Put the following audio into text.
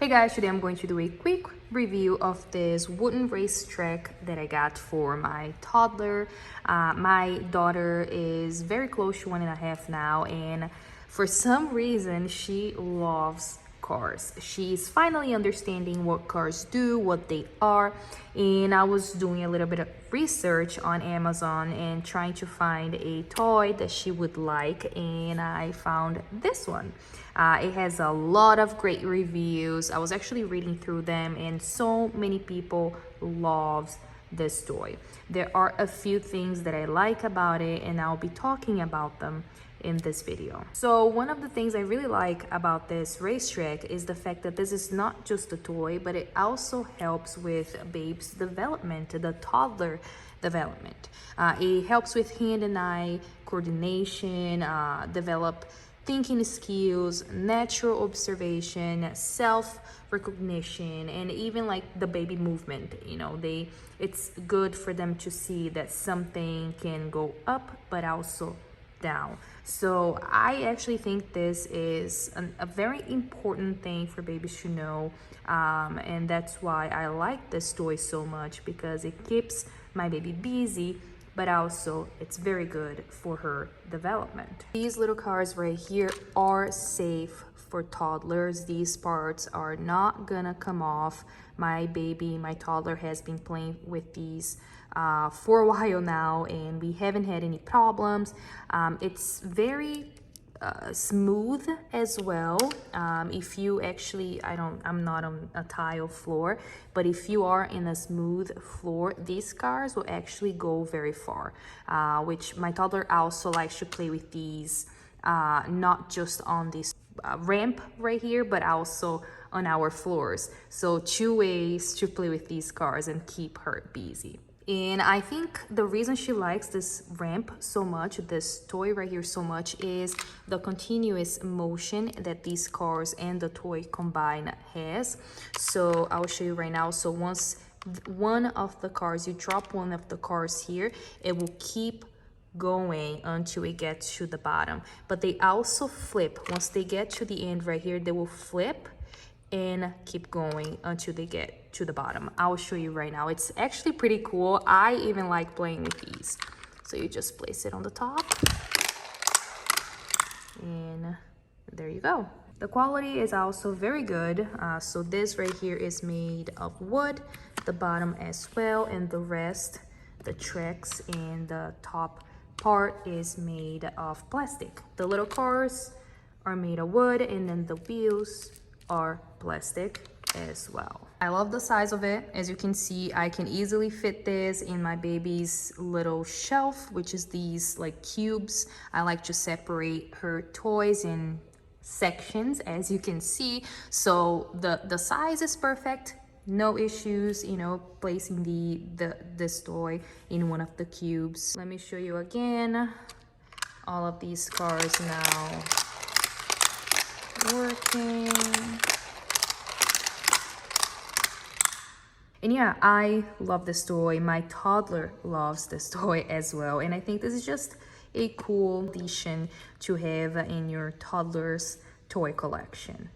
guys, today I'm going to do a quick review of this wooden racetrack that I got for my toddler. My daughter is very close to 1.5 now, and for some reason she loves cars. She's finally understanding what cars do, what they are, and I was doing a little bit of research on Amazon and trying to find a toy that she would like, and I found this one. It has a lot of great reviews. I was actually reading through them, and so many people love this toy. There are a few things that I like about it, and I'll be talking about them in this video. So one of the things I really like about this racetrack is the fact that this is not just a toy, but it also helps with babe's development, the toddler development. It helps with hand and eye coordination, develop thinking skills, natural observation, self-recognition, and even like the baby movement. It's good for them to see that something can go up but also down. So I actually think this is a very important thing for babies to know, and that's why I like this toy so much, because it keeps my baby busy, but also it's very good for her development. These little cars right here are safe for toddlers. These parts are not gonna come off. My toddler has been playing with these for a while now, and we haven't had any problems. It's very smooth as well. If you actually, I'm not on a tile floor, but if you are in a smooth floor, these cars will actually go very far, which my toddler also likes to play with these, not just on this ramp right here, but also on our floors. So 2 ways to play with these cars and keep her busy. And I think the reason she likes this ramp so much, this toy right here so much, is the continuous motion that these cars and the toy combined has. So I'll show you right now. So once one of the cars, you drop one of the cars here, it will keep going until it gets to the bottom. But they also flip. Once they get to the end right here, they will flip and keep going until they get to the bottom. I'll show you right now. It's actually pretty cool. I even like playing with these. So you just place it on the top, and there you go. The quality is also very good. So this right here is made of wood, the bottom as well, and the rest, the tracks and the top part, is made of plastic. The little cars are made of wood, and then the wheels are plastic as well. I love the size of it. As you can see, I can easily fit this in my baby's little shelf, which is these like cubes. I like to separate her toys in sections, as you can see. So the size is perfect. No issues, placing this toy in one of the cubes. Let me show you again. All of these cars now working. And yeah, I love this toy. My toddler loves this toy as well, and I think this is just a cool addition to have in your toddler's toy collection.